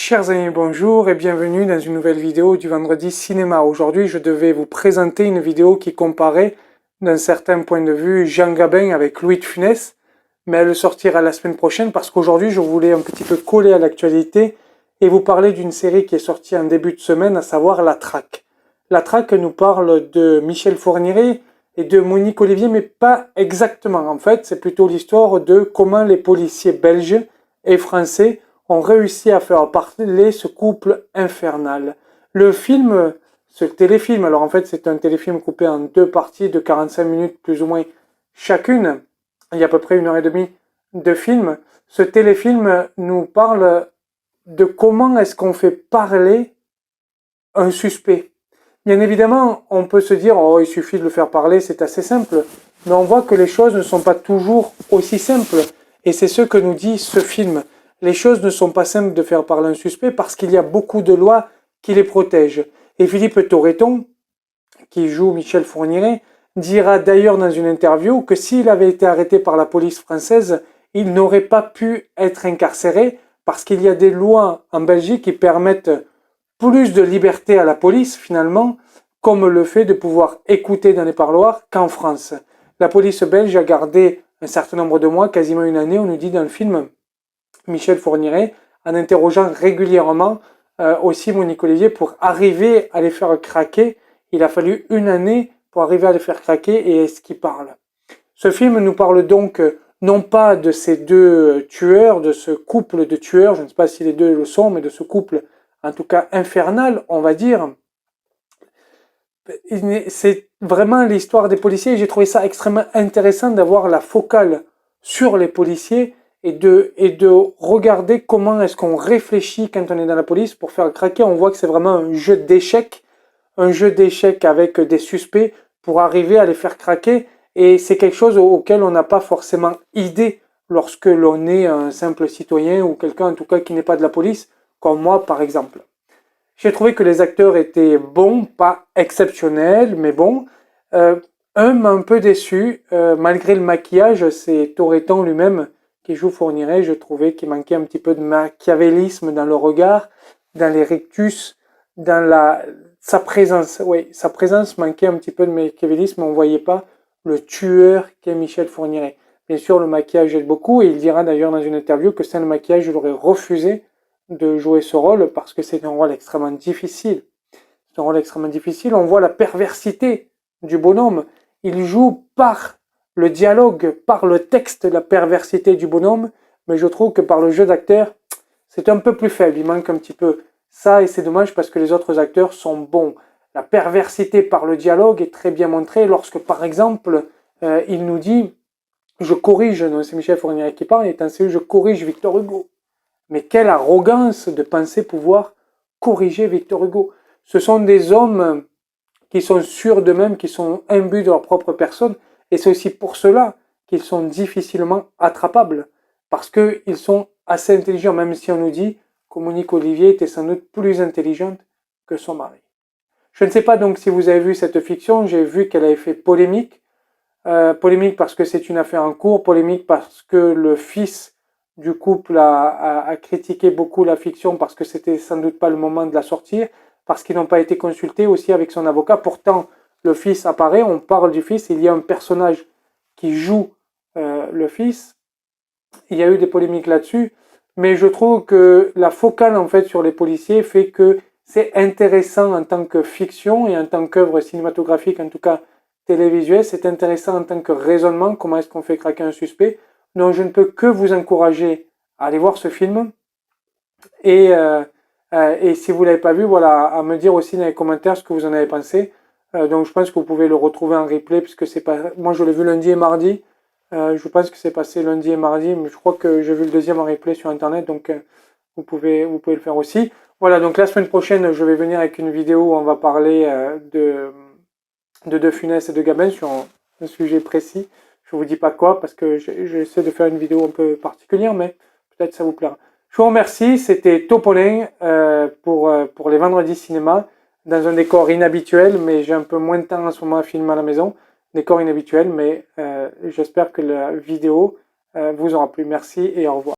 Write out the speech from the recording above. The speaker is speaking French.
Chers amis, bonjour et bienvenue dans une nouvelle vidéo du vendredi cinéma. Aujourd'hui, je devais vous présenter une vidéo qui comparait, d'un certain point de vue, Jean Gabin avec Louis de Funès, mais elle sortira la semaine prochaine parce qu'aujourd'hui, je voulais un petit peu coller à l'actualité et vous parler d'une série qui est sortie en début de semaine, à savoir La Traque. La Traque nous parle de Michel Fourniret et de Monique Olivier, mais pas exactement. En fait, c'est plutôt l'histoire de comment les policiers belges et français ont réussi à faire parler ce couple infernal. Le film, ce téléfilm, alors en fait c'est un téléfilm coupé en deux parties de 45 minutes plus ou moins chacune, il y a à peu près 1 heure et demie de film. Ce téléfilm nous parle de comment est-ce qu'on fait parler un suspect. Bien évidemment, on peut se dire, oh, il suffit de le faire parler, c'est assez simple. Mais on voit que les choses ne sont pas toujours aussi simples. Et c'est ce que nous dit ce film. Les choses ne sont pas simples de faire parler un suspect parce qu'il y a beaucoup de lois qui les protègent. Et Philippe Torreton, qui joue Michel Fourniret, dira d'ailleurs dans une interview que s'il avait été arrêté par la police française, il n'aurait pas pu être incarcéré parce qu'il y a des lois en Belgique qui permettent plus de liberté à la police finalement, comme le fait de pouvoir écouter dans les parloirs qu'en France. La police belge a gardé un certain nombre de mois, quasiment une année, on nous dit dans le film, Michel Fourniret, en interrogeant régulièrement aussi Monique Olivier pour arriver à les faire craquer. Il a fallu une année pour arriver à les faire craquer et est-ce qu'ils parlent. Ce film nous parle donc non pas de ces deux tueurs, de ce couple de tueurs, je ne sais pas si les deux le sont, mais de ce couple en tout cas infernal, on va dire. C'est vraiment l'histoire des policiers. J'ai trouvé ça extrêmement intéressant d'avoir la focale sur les policiers et de regarder comment est-ce qu'on réfléchit quand on est dans la police pour faire craquer. On voit que c'est vraiment un jeu d'échecs avec des suspects pour arriver à les faire craquer. Et c'est quelque chose auquel on n'a pas forcément idée lorsque l'on est un simple citoyen ou quelqu'un en tout cas qui n'est pas de la police, comme moi par exemple. J'ai trouvé que les acteurs étaient bons, pas exceptionnels, mais bons. Un m'a un peu déçu, malgré le maquillage, c'est Torreton lui-même qui joue Fourniret, je trouvais qu'il manquait un petit peu de machiavélisme dans le regard, dans les rictus, dans sa présence. Oui, sa présence manquait un petit peu de machiavélisme, on voyait pas le tueur qu'est Michel Fourniret. Bien sûr, le maquillage aide beaucoup, et il dira d'ailleurs dans une interview que sans le maquillage, il aurait refusé de jouer ce rôle parce que c'est un rôle extrêmement difficile. C'est un rôle extrêmement difficile. On voit la perversité du bonhomme. Il joue par le dialogue, par le texte, la perversité du bonhomme, mais je trouve que par le jeu d'acteur, c'est un peu plus faible. Il manque un petit peu ça et c'est dommage parce que les autres acteurs sont bons. La perversité par le dialogue est très bien montrée lorsque, par exemple, il nous dit, je corrige, non, c'est Michel Fourniret qui parle, il est ainsi, je corrige Victor Hugo. Mais quelle arrogance de penser pouvoir corriger Victor Hugo. Ce sont des hommes qui sont sûrs d'eux-mêmes, qui sont imbus de leur propre personne, et c'est aussi pour cela qu'ils sont difficilement attrapables, parce qu'ils sont assez intelligents, même si on nous dit que Monique Olivier était sans doute plus intelligente que son mari. Je ne sais pas donc si vous avez vu cette fiction, j'ai vu qu'elle avait fait polémique. Polémique parce que c'est une affaire en cours, polémique parce que le fils du couple a critiqué beaucoup la fiction parce que c'était sans doute pas le moment de la sortir, parce qu'ils n'ont pas été consultés aussi avec son avocat. Pourtant, le fils apparaît, on parle du fils, il y a un personnage qui joue le fils. Il y a eu des polémiques là-dessus, mais je trouve que la focale en fait sur les policiers fait que c'est intéressant en tant que fiction et en tant qu'œuvre cinématographique, en tout cas télévisuelle, c'est intéressant en tant que raisonnement, comment est-ce qu'on fait craquer un suspect. Donc je ne peux que vous encourager à aller voir ce film et si vous ne l'avez pas vu, voilà, à me dire aussi dans les commentaires ce que vous en avez pensé. Donc je pense que vous pouvez le retrouver en replay puisque c'est pas, moi je l'ai vu lundi et mardi. Je pense que c'est passé lundi et mardi, mais je crois que j'ai vu le deuxième en replay sur internet, donc vous pouvez le faire aussi. Voilà, donc la semaine prochaine, je vais venir avec une vidéo où on va parler de Funès et de Gabin sur un sujet précis. Je vous dis pas quoi parce que j'essaie de faire une vidéo un peu particulière, mais peut-être ça vous plaira. Je vous remercie, c'était Topolin pour les vendredis cinéma, dans un décor inhabituel, mais j'ai un peu moins de temps en ce moment à filmer à la maison. Décor inhabituel, mais j'espère que la vidéo vous aura plu. Merci et au revoir.